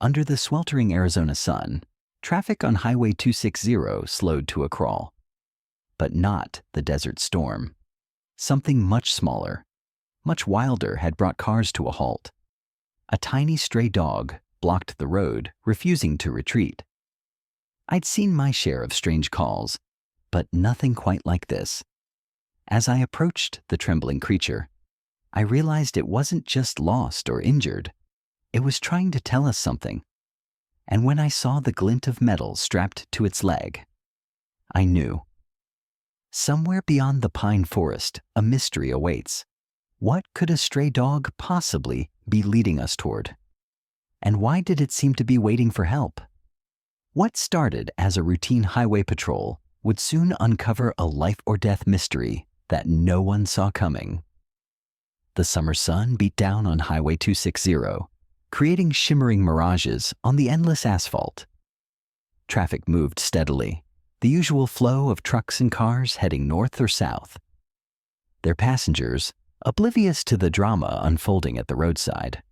Under the sweltering Arizona sun, traffic on Highway 260 slowed to a crawl. But not the desert storm. Something much smaller, much wilder had brought cars to a halt. A tiny stray dog blocked the road, refusing to retreat. I'd seen my share of strange calls, but nothing quite like this. As I approached the trembling creature, I realized it wasn't just lost or injured. It was trying to tell us something. And when I saw the glint of metal strapped to its leg, I knew. Somewhere beyond the pine forest, a mystery awaits. What could a stray dog possibly be leading us toward? And why did it seem to be waiting for help? What started as a routine highway patrol would soon uncover a life or death mystery that no one saw coming. The summer sun beat down on Highway 260, creating shimmering mirages on the endless asphalt. Traffic moved steadily, the usual flow of trucks and cars heading north or south. Their passengers, oblivious to the drama unfolding at the roadside.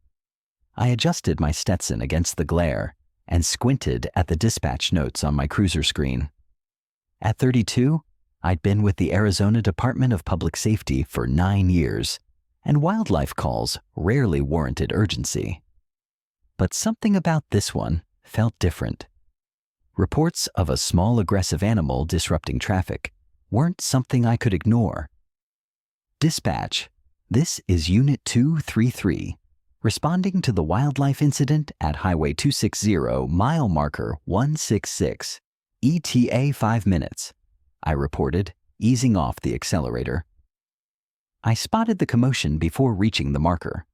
I adjusted my Stetson against the glare and squinted at the dispatch notes on my cruiser screen. At 32, I'd been with the Arizona Department of Public Safety for 9 years, and wildlife calls rarely warranted urgency. But something about this one felt different. Reports of a small aggressive animal disrupting traffic weren't something I could ignore. Dispatch, this is Unit 233, responding to the wildlife incident at Highway 260, mile marker 166, ETA 5 minutes, I reported, easing off the accelerator. I spotted the commotion before reaching the marker.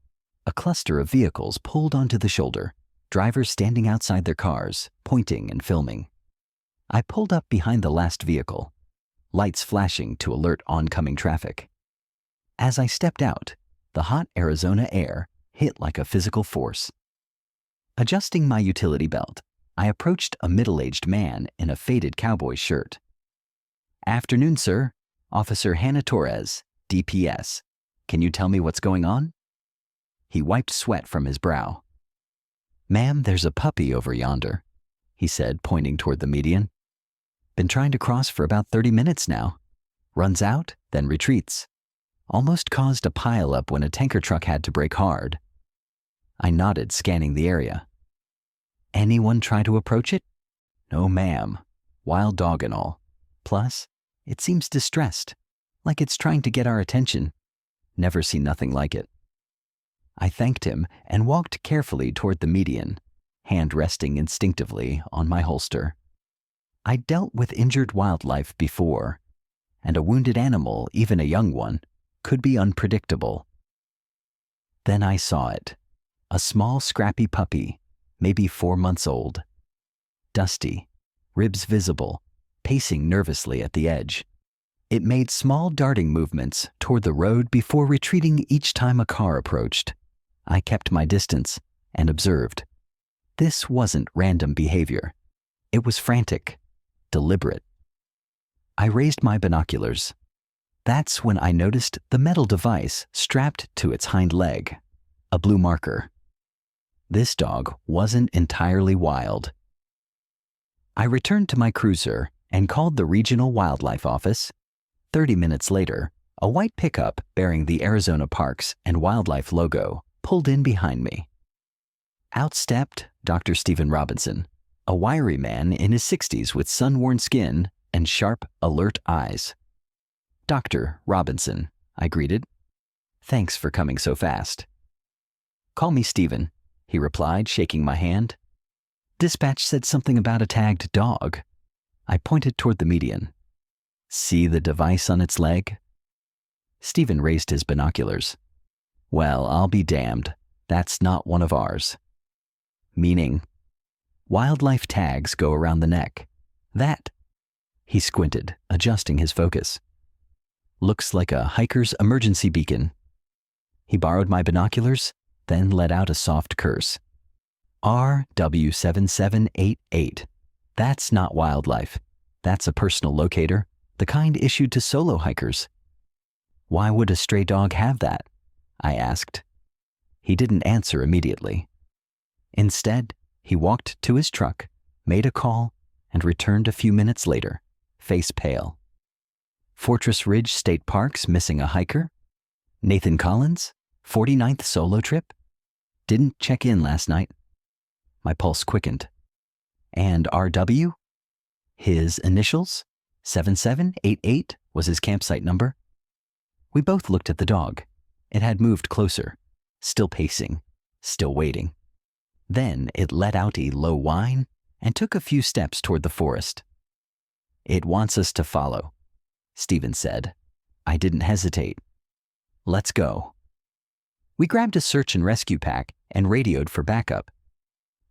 A cluster of vehicles pulled onto the shoulder, drivers standing outside their cars, pointing and filming. I pulled up behind the last vehicle, lights flashing to alert oncoming traffic. As I stepped out, the hot Arizona air hit like a physical force. Adjusting my utility belt, I approached a middle-aged man in a faded cowboy shirt. "Afternoon, sir. Officer Hannah Torres, DPS. Can you tell me what's going on?" He wiped sweat from his brow. "Ma'am, there's a puppy over yonder," he said, pointing toward the median. "Been trying to cross for about 30 minutes now. Runs out, then retreats. Almost caused a pile-up when a tanker truck had to brake hard." I nodded, scanning the area. "Anyone try to approach it?" "No, ma'am. Wild dog and all. Plus, it seems distressed, like it's trying to get our attention. Never seen nothing like it." I thanked him and walked carefully toward the median, hand resting instinctively on my holster. I dealt with injured wildlife before, and a wounded animal, even a young one, could be unpredictable. Then I saw it. A small, scrappy puppy, maybe 4 months old. Dusty, ribs visible, pacing nervously at the edge. It made small darting movements toward the road before retreating each time a car approached. I kept my distance and observed. This wasn't random behavior. It was frantic, deliberate. I raised my binoculars. That's when I noticed the metal device strapped to its hind leg, a blue marker. This dog wasn't entirely wild. I returned to my cruiser and called the regional wildlife office. 30 minutes later, a white pickup bearing the Arizona Parks and Wildlife logo pulled in behind me. Out stepped Dr. Stephen Robinson, a wiry man in his 60s with sun-worn skin and sharp, alert eyes. "Dr. Robinson," I greeted. "Thanks for coming so fast." "Call me Stephen," he replied, shaking my hand. "Dispatch said something about a tagged dog." I pointed toward the median. "See the device on its leg?" Stephen raised his binoculars. "Well, I'll be damned. That's not one of ours." "Meaning?" "Wildlife tags go around the neck. That." He squinted, adjusting his focus. "Looks like a hiker's emergency beacon." He borrowed my binoculars, then let out a soft curse. "RW7788. That's not wildlife. That's a personal locator, the kind issued to solo hikers." "Why would a stray dog have that?" I asked. He didn't answer immediately. Instead, He walked to his truck, made a call, and returned a few minutes later, face pale. Fortress Ridge State Park's missing a hiker? Nathan Collins? 49th solo trip? Didn't check in last night. My pulse quickened. And RW? His initials? 7788 was his campsite number. We both looked at the dog. It had moved closer, still pacing, still waiting. Then it let out a low whine and took a few steps toward the forest. It wants us to follow, Stephen said. I didn't hesitate. Let's go. We grabbed a search and rescue pack and radioed for backup.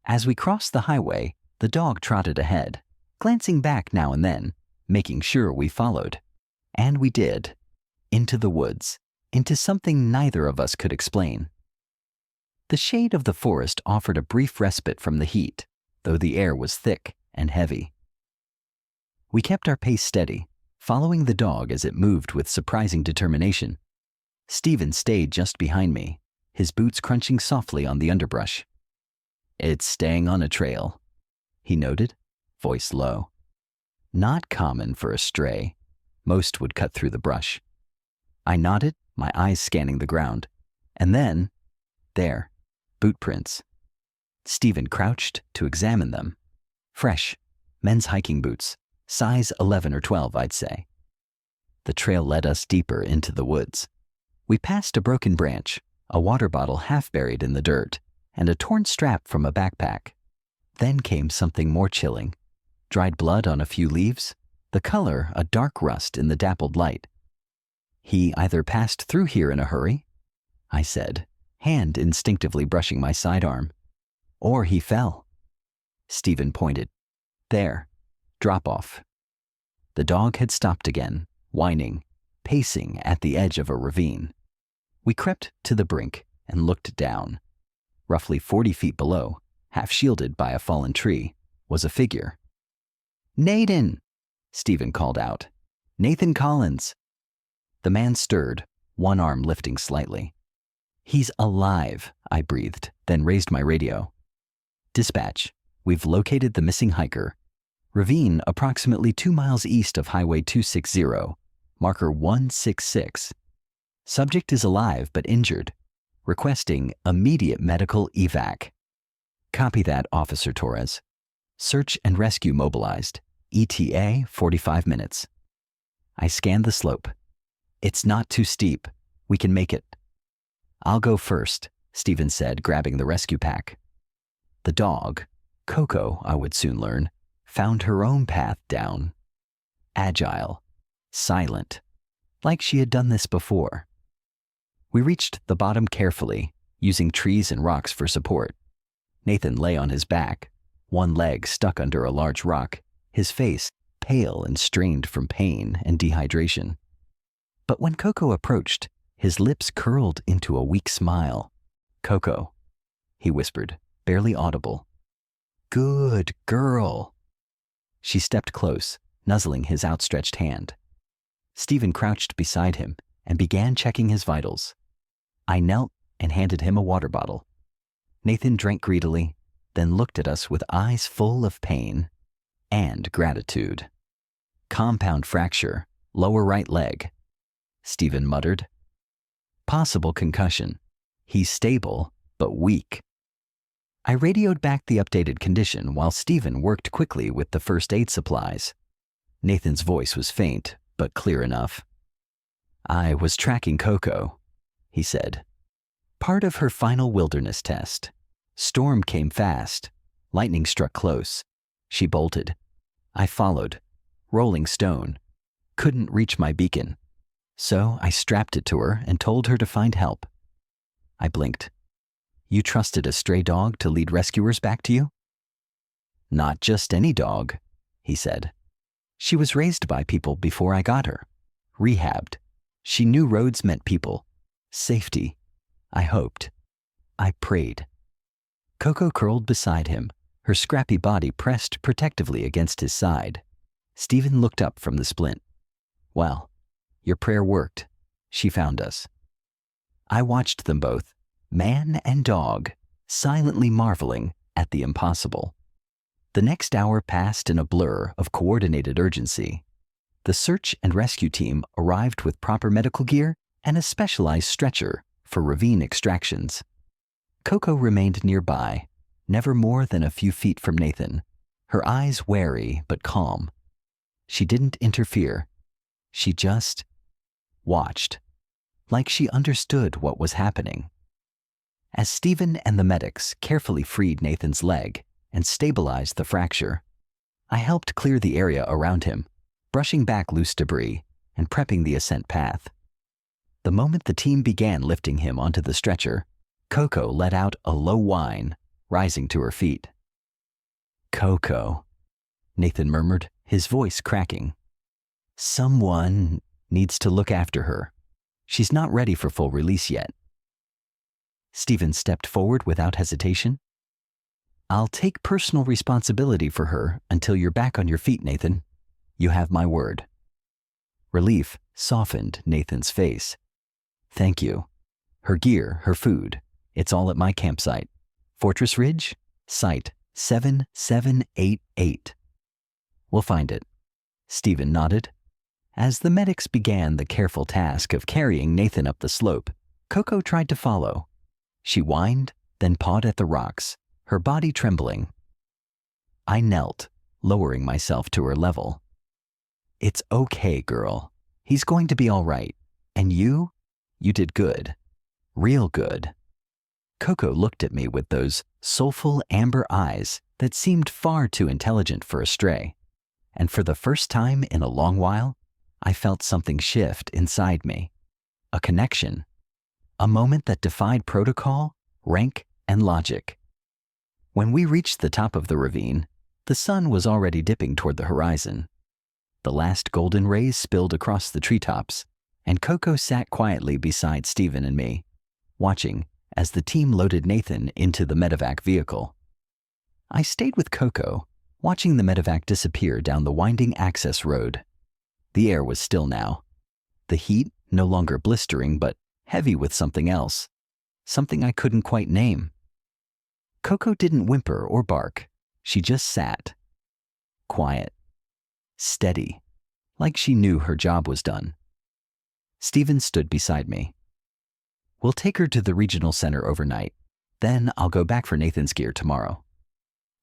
As we crossed the highway, the dog trotted ahead, glancing back now and then, making sure we followed. And we did. Into the woods, into something neither of us could explain. The shade of the forest offered a brief respite from the heat, though the air was thick and heavy. We kept our pace steady, following the dog as it moved with surprising determination. Stephen stayed just behind me, his boots crunching softly on the underbrush. It's staying on a trail, he noted, voice low. Not common for a stray. Most would cut through the brush. I nodded, my eyes scanning the ground. And then, there, boot prints. Stephen crouched to examine them. Fresh, men's hiking boots, size 11 or 12, I'd say. The trail led us deeper into the woods. We passed a broken branch, a water bottle half buried in the dirt, and a torn strap from a backpack. Then came something more chilling. Dried blood on a few leaves, the color a dark rust in the dappled light. He either passed through here in a hurry, I said, hand instinctively brushing my sidearm, or he fell. Stephen pointed. There, drop off. The dog had stopped again, whining, pacing at the edge of a ravine. We crept to the brink and looked down. Roughly 40 feet below, half shielded by a fallen tree, was a figure. Nathan, Stephen called out. Nathan Collins. The man stirred, one arm lifting slightly. He's alive, I breathed, then raised my radio. Dispatch, we've located the missing hiker. Ravine approximately 2 miles east of Highway 260, marker 166. Subject is alive but injured. Requesting immediate medical evac. Copy that, Officer Torres. Search and rescue mobilized. ETA 45 minutes. I scanned the slope. It's not too steep. We can make it. I'll go first, Stephen said, grabbing the rescue pack. The dog, Coco, I would soon learn, found her own path down. Agile, silent, like she had done this before. We reached the bottom carefully, using trees and rocks for support. Nathan lay on his back, one leg stuck under a large rock, his face pale and strained from pain and dehydration. But when Coco approached, his lips curled into a weak smile. Coco, he whispered, barely audible. Good girl. She stepped close, nuzzling his outstretched hand. Stephen crouched beside him and began checking his vitals. I knelt and handed him a water bottle. Nathan drank greedily, then looked at us with eyes full of pain and gratitude. Compound fracture, lower right leg, Stephen muttered. Possible concussion. He's stable, but weak. I radioed back the updated condition while Stephen worked quickly with the first aid supplies. Nathan's voice was faint, but clear enough. I was tracking Coco, he said. Part of her final wilderness test. Storm came fast. Lightning struck close. She bolted. I followed. Rolling stone. Couldn't reach my beacon. So I strapped it to her and told her to find help. I blinked. You trusted a stray dog to lead rescuers back to you? Not just any dog, he said. She was raised by people before I got her. Rehabbed. She knew roads meant people. Safety. I hoped. I prayed. Coco curled beside him, her scrappy body pressed protectively against his side. Stephen looked up from the splint. Well, your prayer worked. She found us. I watched them both, man and dog, silently marveling at the impossible. The next hour passed in a blur of coordinated urgency. The search and rescue team arrived with proper medical gear and a specialized stretcher for ravine extractions. Coco remained nearby, never more than a few feet from Nathan, her eyes wary but calm. She didn't interfere. She just watched, like she understood what was happening. As Stephen and the medics carefully freed Nathan's leg and stabilized the fracture, I helped clear the area around him, brushing back loose debris and prepping the ascent path. The moment the team began lifting him onto the stretcher, Coco let out a low whine, rising to her feet. "Coco," Nathan murmured, his voice cracking. "Someone needs to look after her. She's not ready for full release yet." Stephen stepped forward without hesitation. "I'll take personal responsibility for her until you're back on your feet, Nathan. You have my word." Relief softened Nathan's face. "Thank you. Her gear, her food, it's all at my campsite. Fortress Ridge, site 7788. We'll find it." Stephen nodded. As the medics began the careful task of carrying Nathan up the slope, Coco tried to follow. She whined, then pawed at the rocks, her body trembling. I knelt, lowering myself to her level. "It's okay, girl. He's going to be all right. And you did good. Real good." Coco looked at me with those soulful amber eyes that seemed far too intelligent for a stray. And for the first time in a long while, I felt something shift inside me. A connection. A moment that defied protocol, rank, and logic. When we reached the top of the ravine, the sun was already dipping toward the horizon. The last golden rays spilled across the treetops, and Coco sat quietly beside Stephen and me, watching as the team loaded Nathan into the medevac vehicle. I stayed with Coco, watching the medevac disappear down the winding access road. The air was still now. The heat no longer blistering, but heavy with something else. Something I couldn't quite name. Coco didn't whimper or bark. She just sat. Quiet. Steady. Like she knew her job was done. Stephen stood beside me. "We'll take her to the regional center overnight. Then I'll go back for Nathan's gear tomorrow."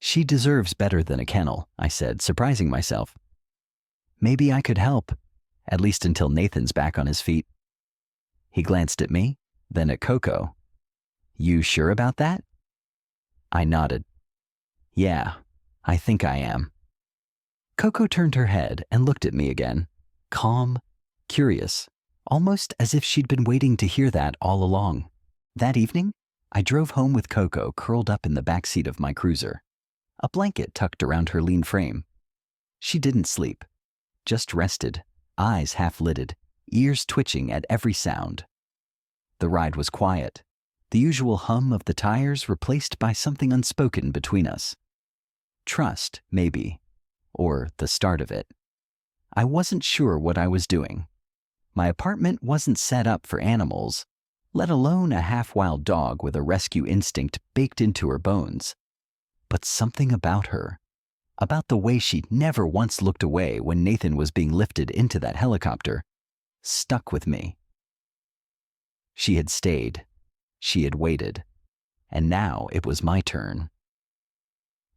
"She deserves better than a kennel," I said, surprising myself. "Maybe I could help, at least until Nathan's back on his feet." He glanced at me, then at Coco. "You sure about that?" I nodded. "Yeah, I think I am." Coco turned her head and looked at me again, calm, curious, almost as if she'd been waiting to hear that all along. That evening, I drove home with Coco curled up in the back seat of my cruiser, a blanket tucked around her lean frame. She didn't sleep, just rested, eyes half-lidded, ears twitching at every sound. The ride was quiet, the usual hum of the tires replaced by something unspoken between us. Trust, maybe, or the start of it. I wasn't sure what I was doing. My apartment wasn't set up for animals, let alone a half-wild dog with a rescue instinct baked into her bones. But something about her, about the way she'd never once looked away when Nathan was being lifted into that helicopter, stuck with me. She had stayed. She had waited. And now it was my turn.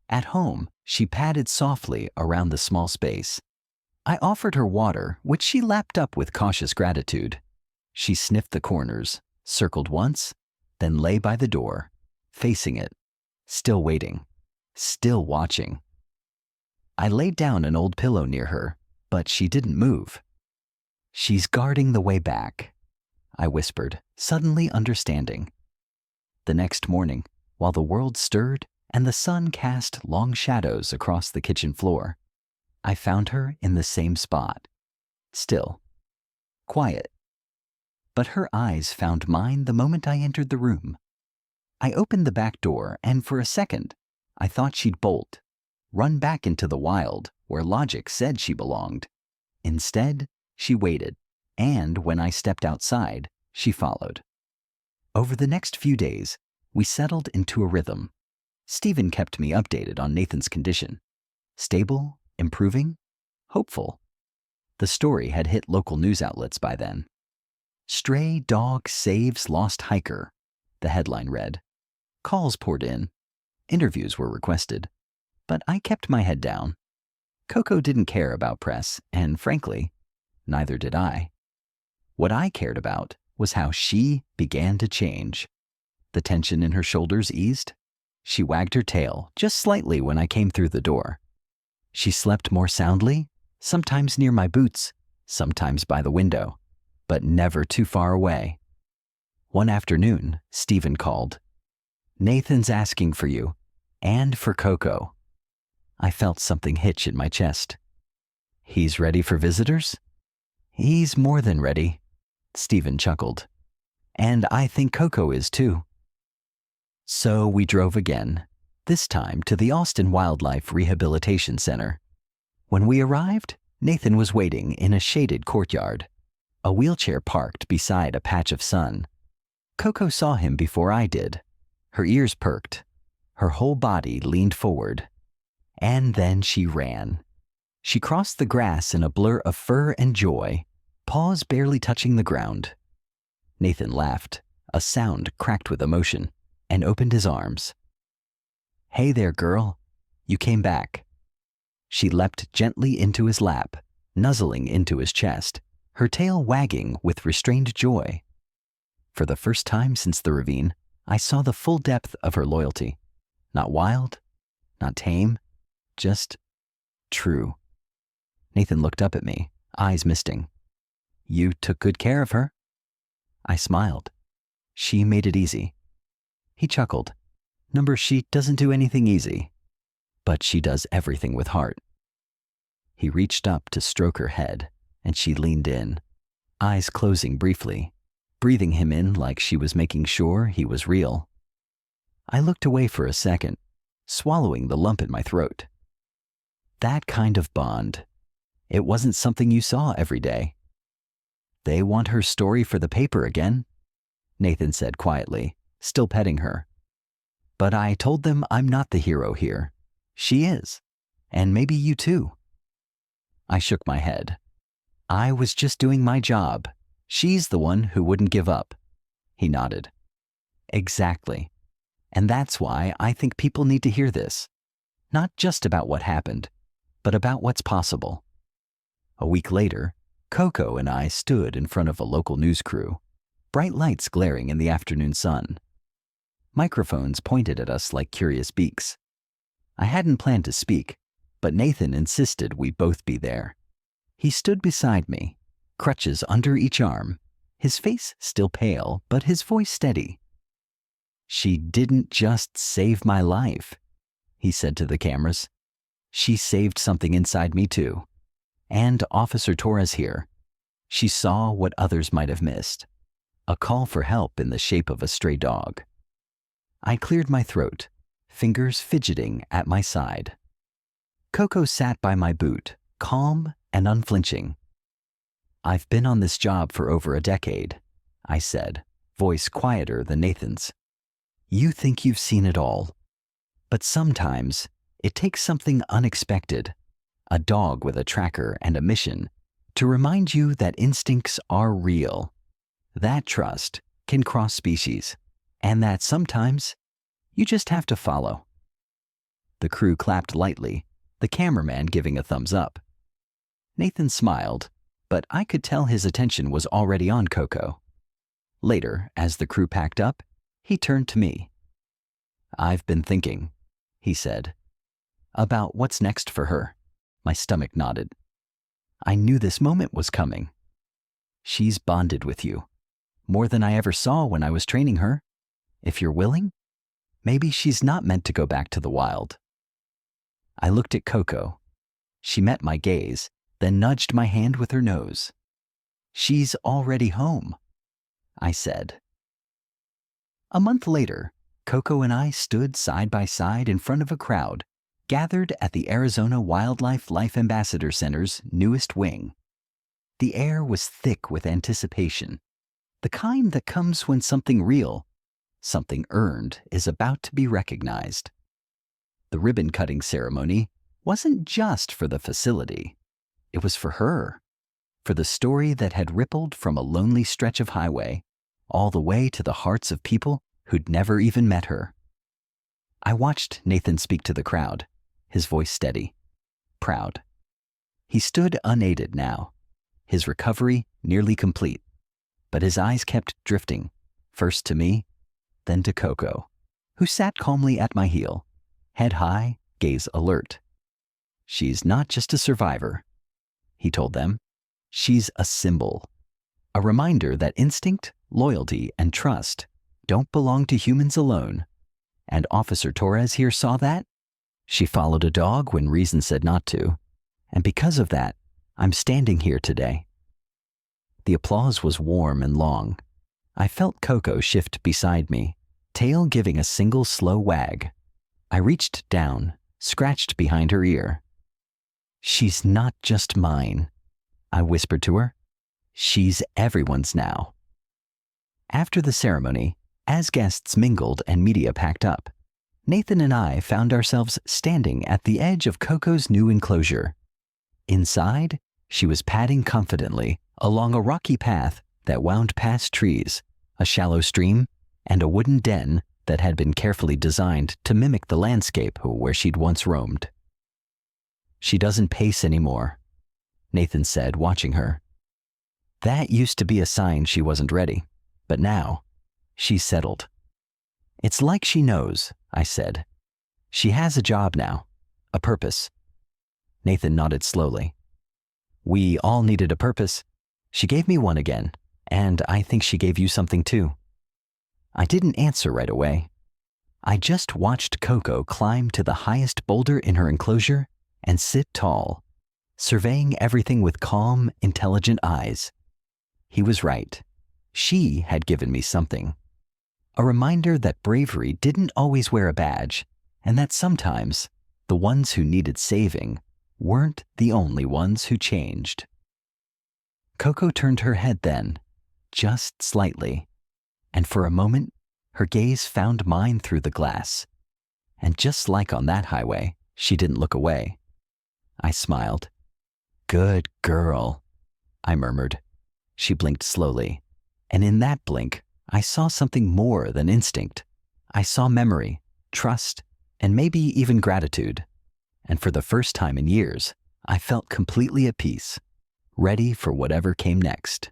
At home, she padded softly around the small space. I offered her water, which she lapped up with cautious gratitude. She sniffed the corners, circled once, then lay by the door, facing it, still waiting, still watching. I laid down an old pillow near her, but she didn't move. "She's guarding the way back," I whispered, suddenly understanding. The next morning, while the world stirred and the sun cast long shadows across the kitchen floor, I found her in the same spot, still, quiet. But her eyes found mine the moment I entered the room. I opened the back door, and for a second, I thought she'd bolt, run back into the wild where logic said she belonged. Instead, she waited, and when I stepped outside, she followed. Over the next few days, we settled into a rhythm. Stephen kept me updated on Nathan's condition. Stable, improving, hopeful. The story had hit local news outlets by then. "Stray Dog Saves Lost Hiker," the headline read. Calls poured in. Interviews were requested. But I kept my head down. Coco didn't care about press, and frankly, neither did I. What I cared about was how she began to change. The tension in her shoulders eased. She wagged her tail just slightly when I came through the door. She slept more soundly, sometimes near my boots, sometimes by the window, but never too far away. One afternoon, Stephen called. "Nathan's asking for you, and for Coco." I felt something hitch in my chest. "He's ready for visitors?" "He's more than ready," Stephen chuckled. "And I think Coco is too." So we drove again, this time to the Austin Wildlife Rehabilitation Center. When we arrived, Nathan was waiting in a shaded courtyard, a wheelchair parked beside a patch of sun. Coco saw him before I did. Her ears perked. Her whole body leaned forward. And then she ran. She crossed the grass in a blur of fur and joy, paws barely touching the ground. Nathan laughed, a sound cracked with emotion, and opened his arms. "Hey there, girl. You came back." She leapt gently into his lap, nuzzling into his chest, her tail wagging with restrained joy. For the first time since the ravine, I saw the full depth of her loyalty. Not wild, not tame, just true. Nathan looked up at me, eyes misting. "You took good care of her." I smiled. "She made it easy." He chuckled. She doesn't do anything easy, but she does everything with heart." He reached up to stroke her head, and she leaned in, eyes closing briefly, breathing him in like she was making sure he was real. I looked away for a second, swallowing the lump in my throat. That kind of bond, it wasn't something you saw every day. "They want her story for the paper again," Nathan said quietly, still petting her. "But I told them I'm not the hero here. She is, and maybe you too." I shook my head. "I was just doing my job. She's the one who wouldn't give up." He nodded. "Exactly. And that's why I think people need to hear this. Not just about what happened, but about what's possible." A week later, Coco and I stood in front of a local news crew, bright lights glaring in the afternoon sun. Microphones pointed at us like curious beaks. I hadn't planned to speak, but Nathan insisted we both be there. He stood beside me, crutches under each arm, his face still pale, but his voice steady. "She didn't just save my life," he said to the cameras. "She saved something inside me too. And Officer Torres here. She saw what others might have missed. A call for help in the shape of a stray dog." I cleared my throat, fingers fidgeting at my side. Coco sat by my boot, calm and unflinching. "I've been on this job for over a decade," I said, voice quieter than Nathan's. "You think you've seen it all. But sometimes it takes something unexpected, a dog with a tracker and a mission, to remind you that instincts are real. That trust can cross species, and that sometimes you just have to follow." The crew clapped lightly, the cameraman giving a thumbs up. Nathan smiled, but I could tell his attention was already on Coco. Later, as the crew packed up, he turned to me. "I've been thinking," he said, "about what's next for her." My stomach nodded. I knew this moment was coming. "She's bonded with you, more than I ever saw when I was training her. If you're willing, maybe she's not meant to go back to the wild." I looked at Coco. She met my gaze, then nudged my hand with her nose. "She's already home," I said. A month later, Coco and I stood side by side in front of a crowd gathered at the Arizona Wildlife Life Ambassador Center's newest wing. The air was thick with anticipation, the kind that comes when something real, something earned, is about to be recognized. The ribbon-cutting ceremony wasn't just for the facility. It was for her, for the story that had rippled from a lonely stretch of highway all the way to the hearts of people who'd never even met her. I watched Nathan speak to the crowd, his voice steady, proud. He stood unaided now, his recovery nearly complete, but his eyes kept drifting, first to me, then to Coco, who sat calmly at my heel, head high, gaze alert. "She's not just a survivor," he told them. "She's a symbol, a reminder that instinct, loyalty, and trust don't belong to humans alone. And Officer Torres here saw that. She followed a dog when reason said not to, and because of that, I'm standing here today." The applause was warm and long. I felt Coco shift beside me, tail giving a single slow wag. I reached down, scratched behind her ear. "She's not just mine," I whispered to her. "She's everyone's now." After the ceremony, as guests mingled and media packed up, Nathan and I found ourselves standing at the edge of Coco's new enclosure. Inside, she was padding confidently along a rocky path that wound past trees, a shallow stream, and a wooden den that had been carefully designed to mimic the landscape where she'd once roamed. "She doesn't pace anymore," Nathan said, watching her. "That used to be a sign she wasn't ready, but now, she's settled." "It's like she knows," I said. "She has a job now, a purpose." Nathan nodded slowly. "We all needed a purpose. She gave me one again, and I think she gave you something too." I didn't answer right away. I just watched Coco climb to the highest boulder in her enclosure and sit tall, surveying everything with calm, intelligent eyes. He was right. She had given me something. A reminder that bravery didn't always wear a badge, and that sometimes the ones who needed saving weren't the only ones who changed. Coco turned her head then, just slightly, and for a moment, her gaze found mine through the glass. And just like on that highway, she didn't look away. I smiled. "Good girl," I murmured. She blinked slowly, and in that blink, I saw something more than instinct. I saw memory, trust, and maybe even gratitude. And for the first time in years, I felt completely at peace, ready for whatever came next.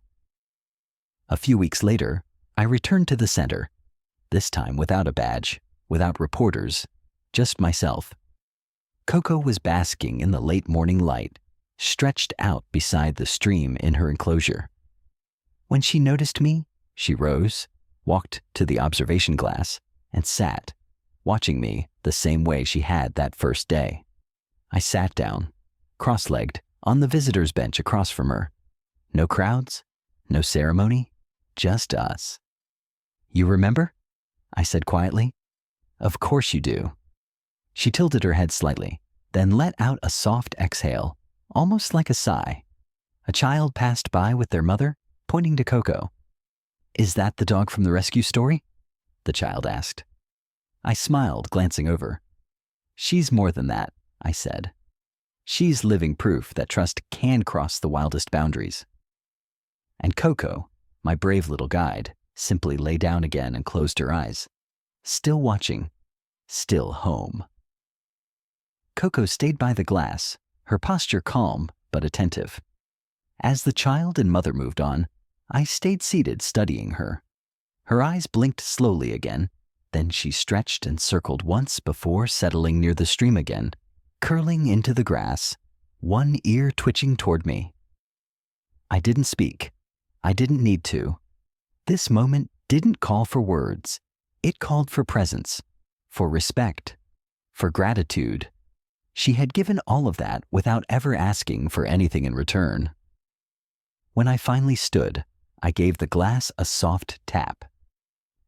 A few weeks later, I returned to the center, this time without a badge, without reporters, just myself. Coco was basking in the late morning light, stretched out beside the stream in her enclosure. When she noticed me, she rose, walked to the observation glass, and sat, watching me the same way she had that first day. I sat down, cross-legged, on the visitor's bench across from her. No crowds, no ceremony, just us. "You remember?" I said quietly. "Of course you do." She tilted her head slightly, then let out a soft exhale, almost like a sigh. A child passed by with their mother, pointing to Coco. "Is that the dog from the rescue story?" the child asked. I smiled, glancing over. "She's more than that," I said. "She's living proof that trust can cross the wildest boundaries." And Coco, my brave little guide, simply lay down again and closed her eyes. Still watching, still home. Coco stayed by the glass, her posture calm but attentive. As the child and mother moved on, I stayed seated studying her. Her eyes blinked slowly again, then she stretched and circled once before settling near the stream again, curling into the grass, one ear twitching toward me. I didn't speak. I didn't need to. This moment didn't call for words. It called for presence, for respect, for gratitude. She had given all of that without ever asking for anything in return. When I finally stood, I gave the glass a soft tap.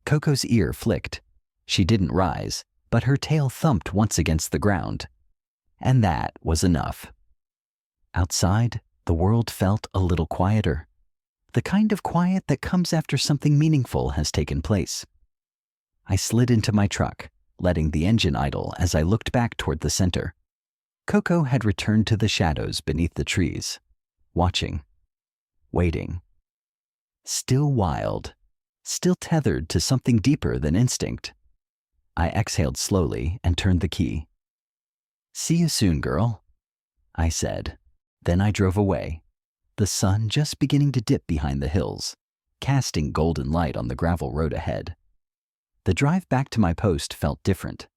Coco's ear flicked. She didn't rise, but her tail thumped once against the ground. And that was enough. Outside, the world felt a little quieter. The kind of quiet that comes after something meaningful has taken place. I slid into my truck, letting the engine idle as I looked back toward the center. Coco had returned to the shadows beneath the trees, watching, waiting. Still wild, still tethered to something deeper than instinct. I exhaled slowly and turned the key. "See you soon, girl," I said. Then I drove away, the sun just beginning to dip behind the hills, casting golden light on the gravel road ahead. The drive back to my post felt different,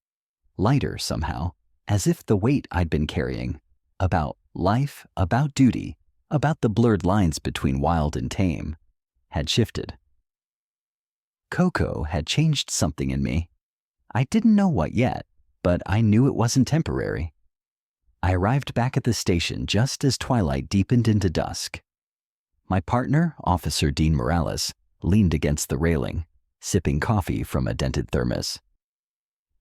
lighter somehow, as if the weight I'd been carrying, about life, about duty, about the blurred lines between wild and tame, had shifted. Coco had changed something in me. I didn't know what yet, but I knew it wasn't temporary. I arrived back at the station just as twilight deepened into dusk. My partner, Officer Dean Morales, leaned against the railing, sipping coffee from a dented thermos.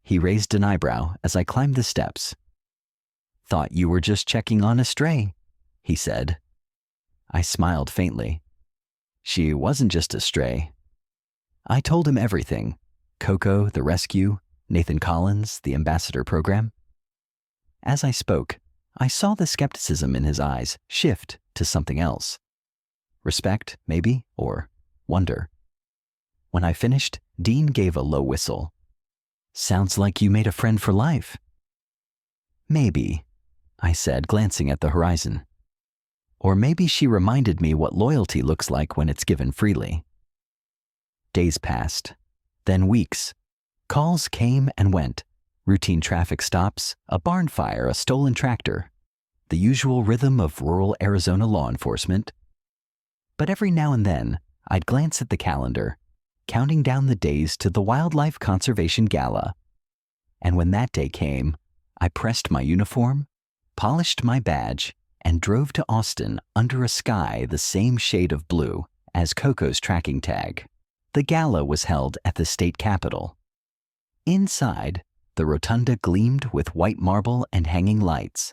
He raised an eyebrow as I climbed the steps. "Thought you were just checking on a stray," he said. I smiled faintly. She wasn't just a stray. I told him everything: Coco, the rescue, Nathan Collins, the ambassador program. As I spoke, I saw the skepticism in his eyes shift to something else. Respect, maybe, or wonder. When I finished, Dean gave a low whistle. "Sounds like you made a friend for life." "Maybe," I said, glancing at the horizon. "Or maybe she reminded me what loyalty looks like when it's given freely." Days passed, then weeks. Calls came and went. Routine traffic stops, a barn fire, a stolen tractor. The usual rhythm of rural Arizona law enforcement. But every now and then, I'd glance at the calendar, counting down the days to the Wildlife Conservation Gala. And when that day came, I pressed my uniform, polished my badge, and drove to Austin under a sky the same shade of blue as Coco's tracking tag. The gala was held at the state capitol. Inside, the rotunda gleamed with white marble and hanging lights.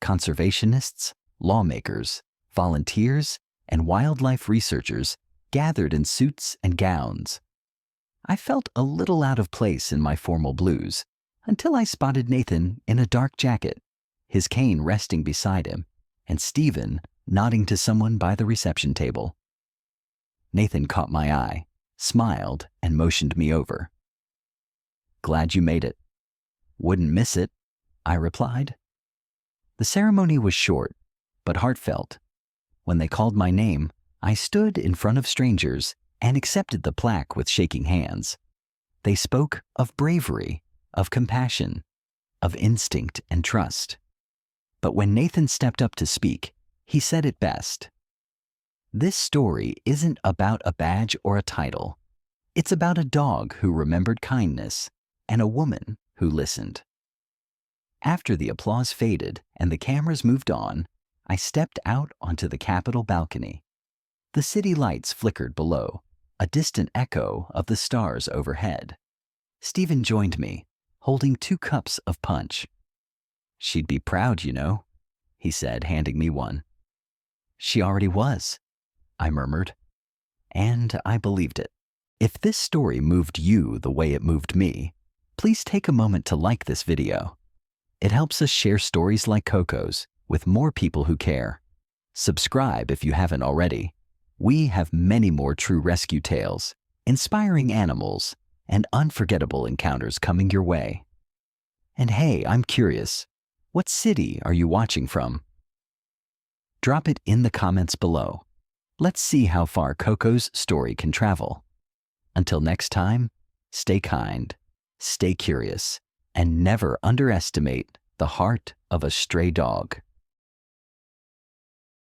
Conservationists, lawmakers, volunteers, and wildlife researchers gathered in suits and gowns. I felt a little out of place in my formal blues until I spotted Nathan in a dark jacket, his cane resting beside him, and Stephen nodding to someone by the reception table. Nathan caught my eye, smiled, and motioned me over. "Glad you made it." "Wouldn't miss it," I replied. The ceremony was short, but heartfelt. When they called my name, I stood in front of strangers and accepted the plaque with shaking hands. They spoke of bravery, of compassion, of instinct and trust. But when Nathan stepped up to speak, he said it best. "This story isn't about a badge or a title. It's about a dog who remembered kindness and a woman who listened." After the applause faded and the cameras moved on, I stepped out onto the Capitol balcony. The city lights flickered below, a distant echo of the stars overhead. Stephen joined me, holding 2 cups of punch. "She'd be proud, you know," he said, handing me one. "She already was," I murmured. And I believed it. If this story moved you the way it moved me, please take a moment to like this video. It helps us share stories like Coco's with more people who care. Subscribe if you haven't already. We have many more true rescue tales, inspiring animals, and unforgettable encounters coming your way. And hey, I'm curious, what city are you watching from? Drop it in the comments below. Let's see how far Coco's story can travel. Until next time, stay kind, stay curious, and never underestimate the heart of a stray dog.